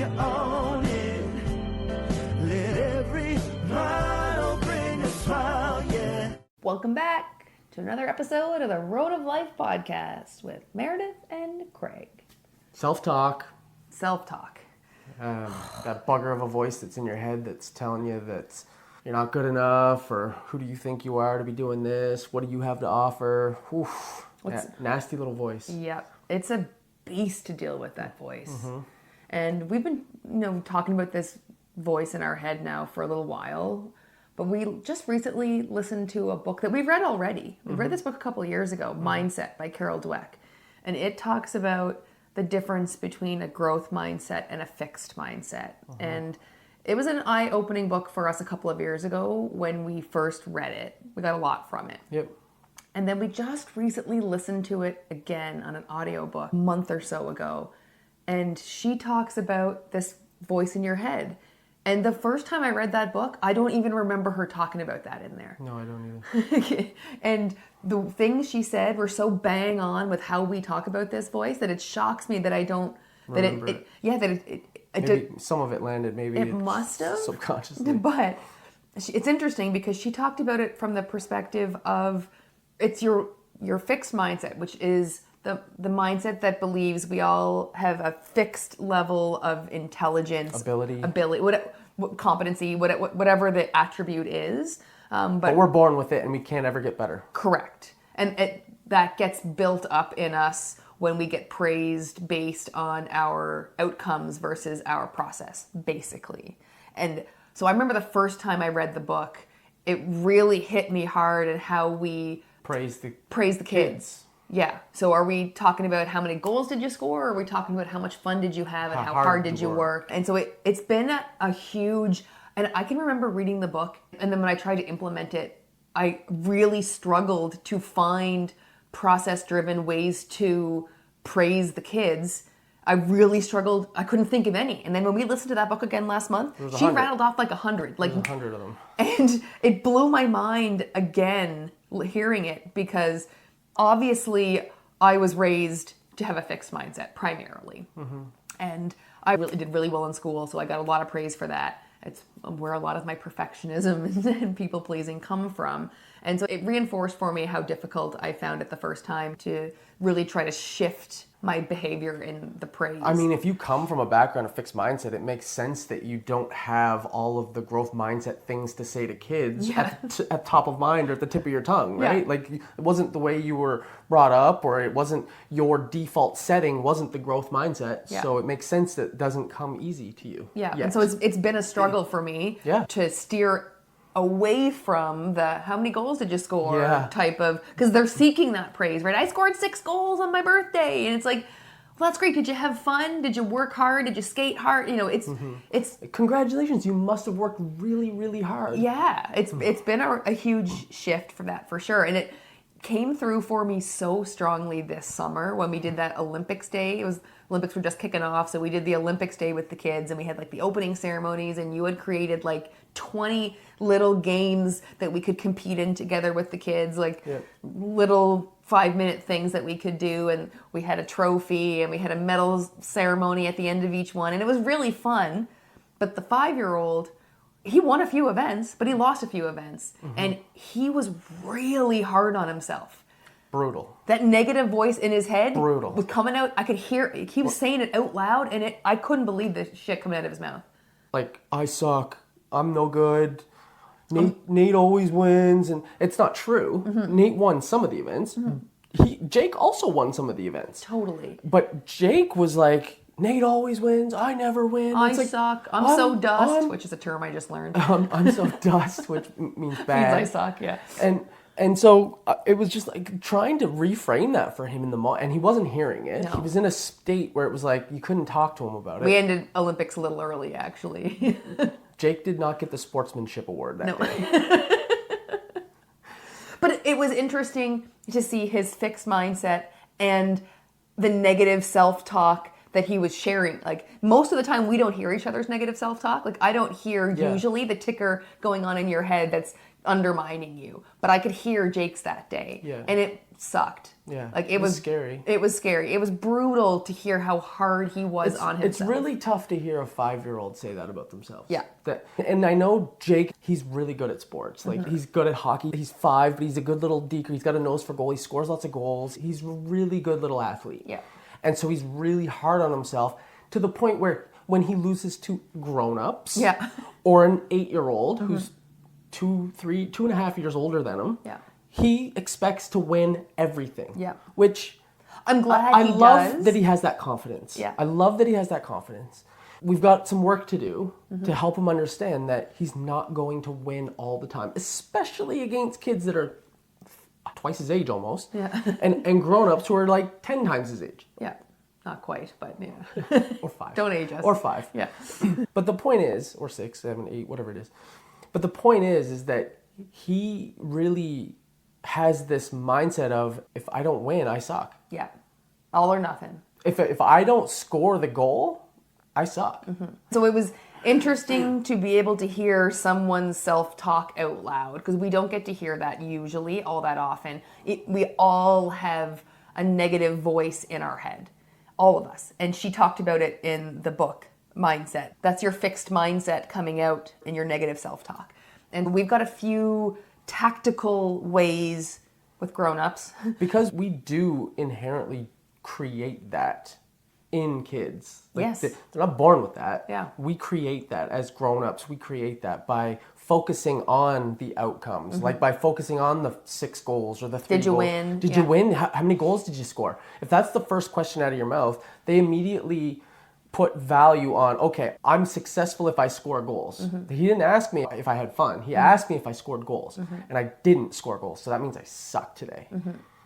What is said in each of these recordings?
you own it. Let every mile bring a smile, yeah. Welcome back to another episode of the Road of Life podcast with Meredith and Craig. Self-talk. Self-talk. That bugger of a voice that's in your head that's telling you that you're not good enough, or who do you think you are to be doing this? What do you have to offer? Oof. Nasty little voice. Yep. It's a beast to deal with, that voice. Mm-hmm. And we've been, talking about this voice in our head now for a little while. But we just recently listened to a book that we've read already. We read this book a couple of years ago, Mindset by Dweck. And it talks about the difference between a growth mindset and a fixed mindset. And it was an eye-opening book for us a couple of years ago when we first read it. We got a lot from it. Yep. And then we just recently listened to it again on an audiobook a month or so ago. And she talks about this voice in your head. And the first time I read that book, I don't even remember her talking about that in there. No, I don't either. And the things she said were so bang on with how we talk about this voice that it shocks me that I don't... Remember that it maybe some of it landed, maybe it must have subconsciously. But it's interesting because she talked about it from the perspective of it's your fixed mindset, which is the mindset that believes we all have a fixed level of intelligence, ability, what competency, whatever the attribute is. But we're born with it, and we can't ever get better. Correct, and that gets built up in us when we get praised based on our outcomes versus our process, basically. And so I remember the first time I read the book, it really hit me hard at how we praise the kids. Yeah. So are we talking about how many goals did you score? Or are we talking about how much fun did you have and how hard did you work? And so it's been a huge, and I can remember reading the book, and then when I tried to implement it, I really struggled to find process-driven ways to praise the kids. I really struggled. I couldn't think of any. And then when we listened to that book again last month, she rattled off like 100. Like 100 of them. And it blew my mind again hearing it, because obviously I was raised to have a fixed mindset primarily. Mm-hmm. And I really did really well in school, so I got a lot of praise for that. It's where a lot of my perfectionism and people-pleasing come from. And so it reinforced for me how difficult I found it the first time to really try to shift my behavior in the praise. I mean, if you come from a background of fixed mindset, it makes sense that you don't have all of the growth mindset things to say to kids at top of mind or at the tip of your tongue, right? Yeah. Like, it wasn't the way you were brought up, or it wasn't your default setting, wasn't the growth mindset. Yeah. So it makes sense that it doesn't come easy to you. Yeah, and so it's been a struggle for me to steer away from the how many goals did you score type of, because they're seeking that praise, right? I scored 6 goals on my birthday, and it's like, well, that's great. Did you have fun? Did you work hard? Did you skate hard? It's congratulations. You must have worked really, really hard. Yeah, it's been a huge shift for that, for sure. And it came through for me so strongly this summer when we did that Olympics Day. Olympics were just kicking off, so we did the Olympics Day with the kids, and we had like the opening ceremonies, and you had created like 20 little games that we could compete in together with the kids, like little 5-minute things that we could do, and we had a trophy, and we had a medal ceremony at the end of each one, and it was really fun. But the 5-year-old, he won a few events, but he lost a few events, and he was really hard on himself. Brutal. That negative voice in his head was coming out. I could hear it. He was saying it out loud, and I couldn't believe the shit coming out of his mouth. Like, I suck. I'm no good. Nate always wins, and it's not true. Mm-hmm. Nate won some of the events. Mm-hmm. Jake also won some of the events. Totally. But Jake was like, Nate always wins. I never win. I suck. I'm so dust, which is a term I just learned. I'm so dust, which means bad. Means I suck, yeah. And so it was just like trying to reframe that for him in the moment, and he wasn't hearing it. No. He was in a state where it was like you couldn't talk to him about it. We ended Olympics a little early, actually. Jake did not get the sportsmanship award that day. But it was interesting to see his fixed mindset and the negative self-talk that he was sharing. Like, most of the time we don't hear each other's negative self-talk. Like, I don't hear usually the ticker going on in your head that's undermining you, but I could hear Jake's that day. And it sucked. Yeah. Like it was scary. It was scary. It was brutal to hear how hard he was on himself. It's really tough to hear a 5-year-old say that about themselves. Yeah. And I know Jake, he's really good at sports. Like he's good at hockey. He's 5, but he's a good little deker. He's got a nose for goal. He scores lots of goals. He's a really good little athlete. Yeah. And so he's really hard on himself to the point where when he loses to grown-ups or an 8-year-old who's 2.5 years older than him, he expects to win everything. Yeah. Which I'm glad I he love does. that he has that confidence. Yeah. I love that he has that confidence. We've got some work to do to help him understand that he's not going to win all the time, especially against kids that are twice his age almost. Yeah. and grown-ups who are like 10 times his age. Yeah. Not quite, but yeah. Or 5. Don't age us. Or 5. Yeah. But the point is, or 6, 7, 8, whatever it is. But the point is that he really has this mindset of, if I don't win, I suck. Yeah. All or nothing. If I don't score the goal, I suck. So it was interesting to be able to hear someone's self-talk out loud, because we don't get to hear that usually all that often. We all have a negative voice in our head. All of us. And she talked about it in the book, Mindset. That's your fixed mindset coming out in your negative self-talk. And we've got a few tactical ways with grown-ups. Because we do inherently create that in kids. Yes. They're not born with that. Yeah. We create that as grown-ups. We create that by focusing on the outcomes, like by focusing on the 6 goals or the 3 Did you goals. win? Did you win? How many goals did you score? If that's the first question out of your mouth, they immediately put value on, okay, I'm successful if I score goals. He didn't ask me if I had fun. He asked me if I scored goals. And I didn't score goals. So that means I suck today.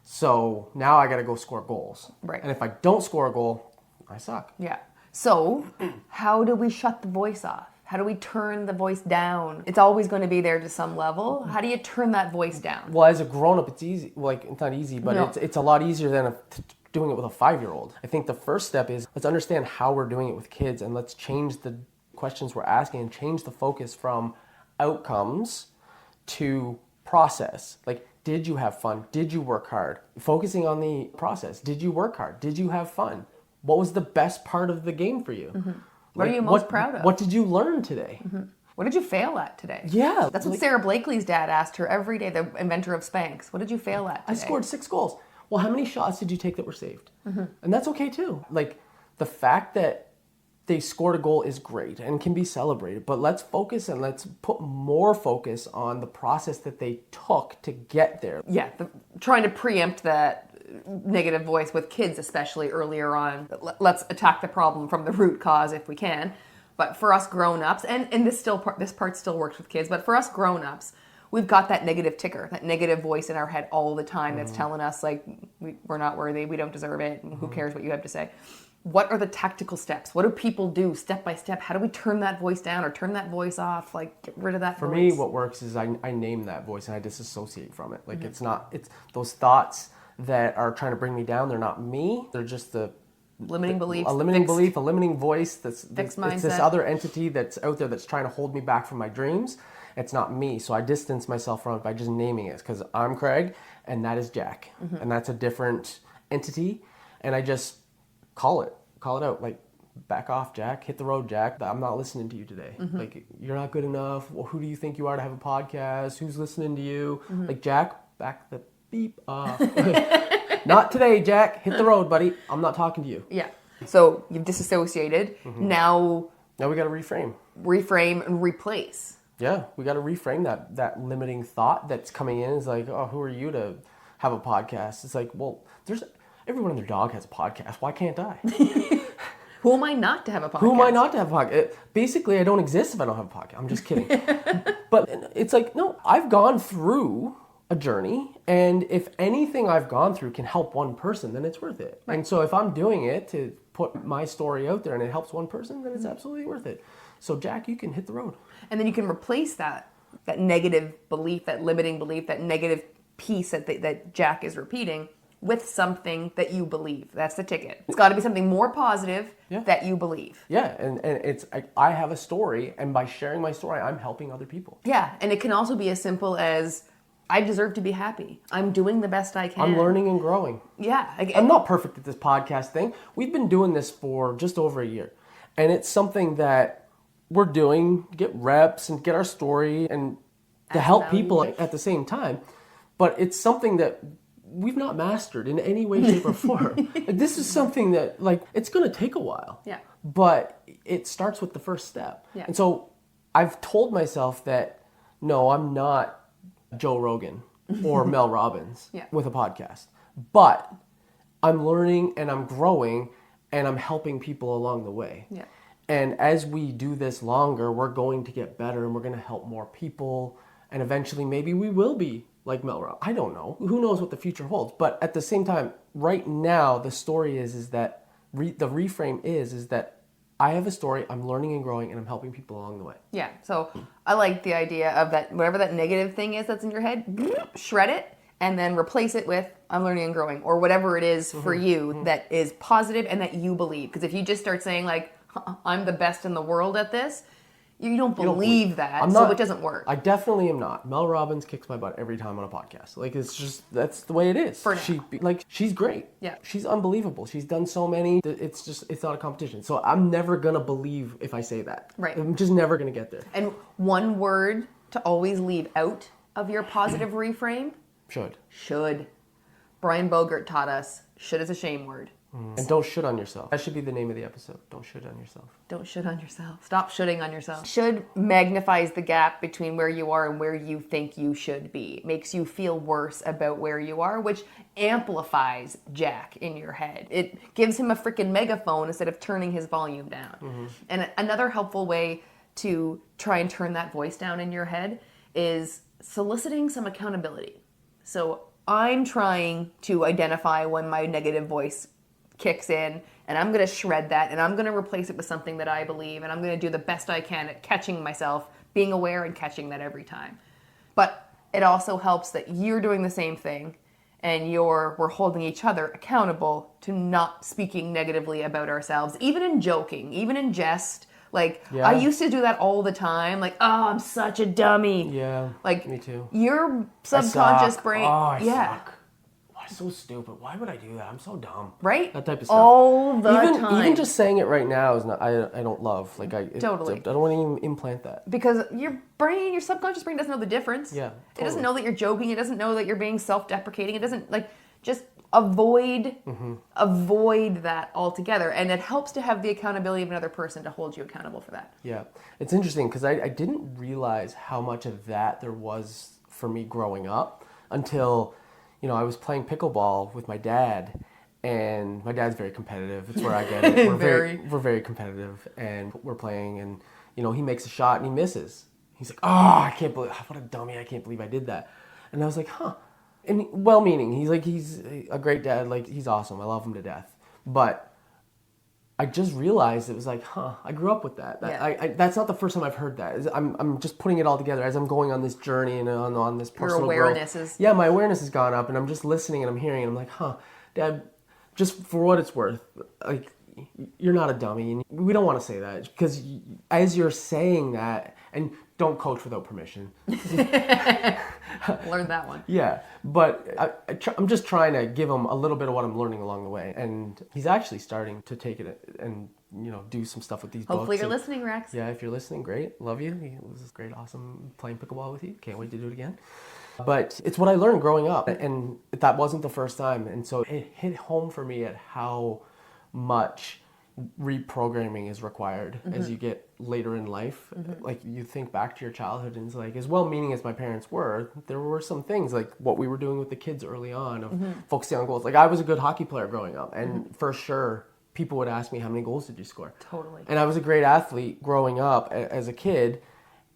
So now I got to go score goals. Right. And if I don't score a goal, I suck. Yeah. So how do we shut the voice off? How do we turn the voice down? It's always going to be there to some level. How do you turn that voice down? Well, as a grown-up, it's easy. Like, it's not easy, but No. it's a lot easier than doing it with a 5-year-old. I think the first step is let's understand how we're doing it with kids, and let's change the questions we're asking and change the focus from outcomes to process. Like, did you have fun? Did you work hard? Focusing on the process. Did you work hard? Did you have fun? What was the best part of the game for you? What are you most proud of? What did you learn today? What did you fail at today? Yeah. That's what Sarah Blakely's dad asked her every day, the inventor of Spanx. What did you fail at today? I scored 6 goals. Well, how many shots did you take that were saved? And that's okay too. Like, the fact that they scored a goal is great and can be celebrated, but let's focus and let's put more focus on the process that they took to get there. Yeah, trying to preempt that negative voice with kids, especially earlier on. Let's attack the problem from the root cause if we can. But for us grown-ups, and this part still works with kids, but for us grown-ups, we've got that negative ticker, that negative voice in our head all the time that's telling us, like, we're not worthy, we don't deserve it, and who cares what you have to say. What are the tactical steps? What do people do step by step? How do we turn that voice down or turn that voice off? Like, get rid of that voice? For me, what works is I name that voice and I disassociate from it. Like, it's those thoughts that are trying to bring me down, they're not me. They're just limiting beliefs. A limiting belief, a limiting voice. It's this mindset. other entity that's out there that's trying to hold me back from my dreams. It's not me. So I distance myself from it by just naming it, because I'm Craig and that is Jack. And that's a different entity. And I just call it out. Like, back off, Jack. Hit the road, Jack. I'm not listening to you today. Like, you're not good enough. Well, who do you think you are to have a podcast? Who's listening to you? Like, Jack, back the beep off. Not today, Jack. Hit the road, buddy. I'm not talking to you. Yeah. So you've disassociated. Now we got to reframe and replace. Yeah, we got to reframe that limiting thought that's coming in. Is like, oh, who are you to have a podcast? It's like, well, everyone and their dog has a podcast. Why can't I? Who am I not to have a podcast? Who am I not to have a podcast? Basically, I don't exist if I don't have a podcast. I'm just kidding. But it's like, no, I've gone through a journey, and if anything I've gone through can help one person, then it's worth it. Right. And so if I'm doing it to put my story out there and it helps one person, then it's absolutely worth it. So Jack, you can hit the road. And then you can replace that negative belief, that limiting belief, that negative piece that Jack is repeating with something that you believe. That's the ticket. It's got to be something more positive that you believe. Yeah, and it's I have a story, and by sharing my story, I'm helping other people. Yeah, and it can also be as simple as I deserve to be happy. I'm doing the best I can. I'm learning and growing. Yeah. I'm not perfect at this podcast thing. We've been doing this for just over a year. And it's something that we're doing to get reps and get our story and to help people at the same time. But it's something that we've not mastered in any way, shape, or form. Like, this is something that, like, it's going to take a while. Yeah. But it starts with the first step. Yeah. And so I've told myself that, no, I'm not Joe Rogan or Mel Robbins with a podcast. But I'm learning and I'm growing and I'm helping people along the way. Yeah. And as we do this longer, we're going to get better and we're going to help more people. And eventually maybe we will be like Mel Robbins. I don't know. Who knows what the future holds? But at the same time, right now, the story is that the reframe is that I have a story, I'm learning and growing, and I'm helping people along the way. Yeah, so I like the idea of that, whatever that negative thing is that's in your head, shred it, and then replace it with, I'm learning and growing, or whatever it is for you that is positive and that you believe. Because if you just start saying, like, I'm the best in the world at this, you don't believe that, so it doesn't work. I definitely am not. Mel Robbins kicks my butt every time on a podcast. Like, it's just, that's the way it is. For now. She's great. Yeah. She's unbelievable. She's done so many. It's not a competition. So I'm never going to believe if I say that. Right. I'm just never going to get there. And one word to always leave out of your positive reframe? Should. Brian Bogert taught us, should is a shame word. And don't should on yourself. That should be the name of the episode. Don't should on yourself. Don't should on yourself. Stop shoulding on yourself. Should magnifies the gap between where you are and where you think you should be. It makes you feel worse about where you are, which amplifies Jack in your head. It gives him a freaking megaphone instead of turning his volume down. And another helpful way to try and turn that voice down in your head is soliciting some accountability. So I'm trying to identify when my negative voice kicks in, and I'm going to shred that, and I'm going to replace it with something that I believe, and I'm going to do the best I can at catching myself, being aware and catching that every time. But it also helps that you're doing the same thing, and we're holding each other accountable to not speaking negatively about ourselves, even in joking, even in jest. Like, I used to do that all the time. Like, oh, I'm such a dummy. Yeah, like, me too. Your subconscious brain. Oh, I suck. Why so stupid? Why would I do that? I'm so dumb. Right? That type of stuff. All the time. Even just saying it right now is not. I don't love. Like Totally. I don't want to even implant that. Because your subconscious brain doesn't know the difference. Yeah. Totally. It Totally. doesn't know that you're joking. It doesn't know that you're being self-deprecating. It doesn't, just avoid that altogether. And it helps to have the accountability of another person to hold you accountable for that. Yeah. It's interesting because I didn't realize how much of that there was for me growing up until, I was playing pickleball with my dad, and my dad's very competitive. It's where I get it. We're very competitive, and we're playing, and he makes a shot and he misses. He's like, "Oh, I can't believe, what a dummy! I can't believe I did that." And I was like, "Huh." And well-meaning. He's a great dad. Like, he's awesome. I love him to death. But I just realized it was like, I grew up with that. That's not the first time I've heard that. I'm just putting it all together as I'm going on this journey and on this personal growth. Your awareness is... Yeah, my awareness has gone up, and I'm just listening and I'm hearing, and I'm like, Dad, just for what it's worth, like, you're not a dummy. And we don't want to say that, because as you're saying that, and don't coach without permission. Learn that one. Yeah, but I'm just trying to give him a little bit of what I'm learning along the way, and he's actually starting to take it and do some stuff with these books. Hopefully you're listening, Rex. Yeah, if you're listening, great, love you. It was great, awesome playing pickleball with you. Can't wait to do it again. But it's what I learned growing up, and that wasn't the first time, and so it hit home for me at how much reprogramming is required as you get later in life. Like, you think back to your childhood, and it's like, as well-meaning as my parents were, there were some things like what we were doing with the kids early on of focusing on goals. Like, I was a good hockey player growing up, and for sure people would ask me, how many goals did you score? Totally. And I was a great athlete growing up as a kid,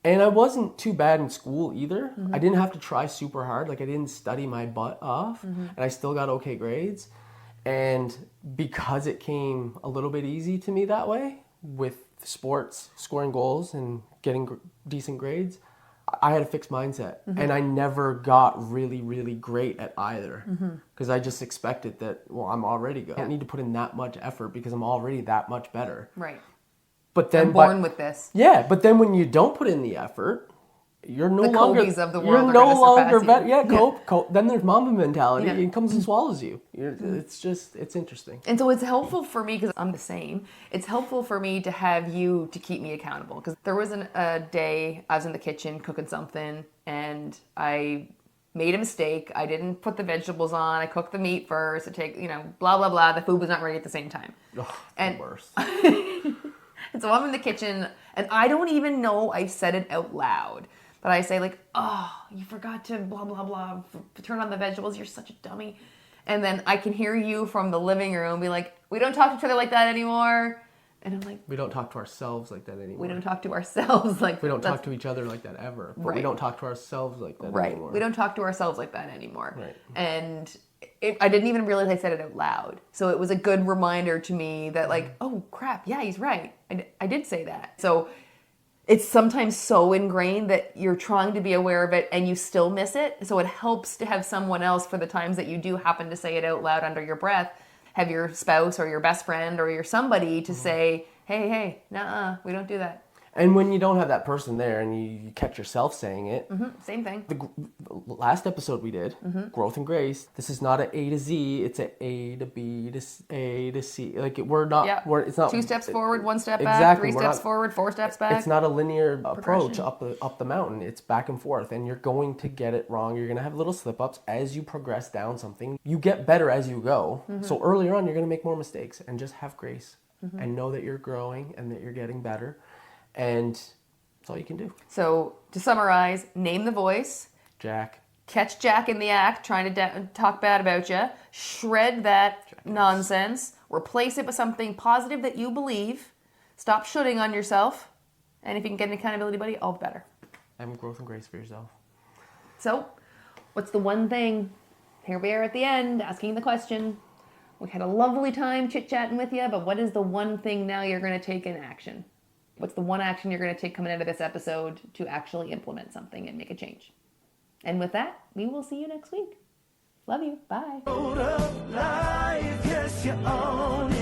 and I wasn't too bad in school either. I didn't have to try super hard. Like, I didn't study my butt off, and I still got okay grades. And because it came a little bit easy to me that way, with sports, scoring goals and getting decent grades, I had a fixed mindset. And I never got really, really great at either. Because I just expected that, well, I'm already good. I don't need to put in that much effort because I'm already that much better. Right. But then, I'm born with this. Yeah, but then when you don't put in the effort, you're no The longer Kobe's of the you're world are no gonna longer surpass you. cope. Then there's mama mentality. Yeah. It comes and swallows you. It's interesting. And so it's helpful for me, because I'm the same, it's helpful for me to have you to keep me accountable. Because there was a day I was in the kitchen cooking something, and I made a mistake. I didn't put the vegetables on. I cooked the meat first. It take, blah, blah, blah. The food was not ready at the same time. Ugh, And the worst. And so I'm in the kitchen, and I don't even know I've said it out loud. But I say, like, oh, you forgot to blah, blah, blah, turn on the vegetables. You're such a dummy. And then I can hear you from the living room be like, we don't talk to each other like that anymore. And I'm like, we don't talk to ourselves like that anymore. we don't talk to ourselves like that. We don't talk to each other like that ever. But we don't talk to ourselves like that anymore. We don't talk to ourselves like that anymore. Right. And I didn't even realize I said it out loud. So it was a good reminder to me that, like, oh, crap, yeah, he's right. I did say that. So it's sometimes so ingrained that you're trying to be aware of it and you still miss it. So it helps to have someone else, for the times that you do happen to say it out loud under your breath, have your spouse or your best friend or your somebody to say, hey, nuh-uh, we don't do that. And when you don't have that person there and you catch yourself saying it. Same thing. The last episode we did, Growth and Grace, this is not an A to Z, it's an A to B to A to C. Like, it's not 2 steps forward, 1 step back, exactly, 3 steps forward, 4 steps back. It's not a linear approach up the mountain. It's back and forth, and you're going to get it wrong. You're going to have little slip-ups as you progress down something. You get better as you go. So earlier on, you're going to make more mistakes, and just have grace and know that you're growing and that you're getting better. And that's all you can do. So to summarize, name the voice. Jack. Catch Jack in the act trying to talk bad about you. Shred that nonsense. Replace it with something positive that you believe. Stop shooting on yourself. And if you can get an accountability buddy, all the better. Have growth and grace for yourself. So, what's the one thing? Here we are at the end, asking the question. We had a lovely time chit-chatting with you, but what is the one thing now you're going to take in action? What's the one action you're going to take coming out of this episode to actually implement something and make a change? And with that, we will see you next week. Love you. Bye. Life, yes, you own it.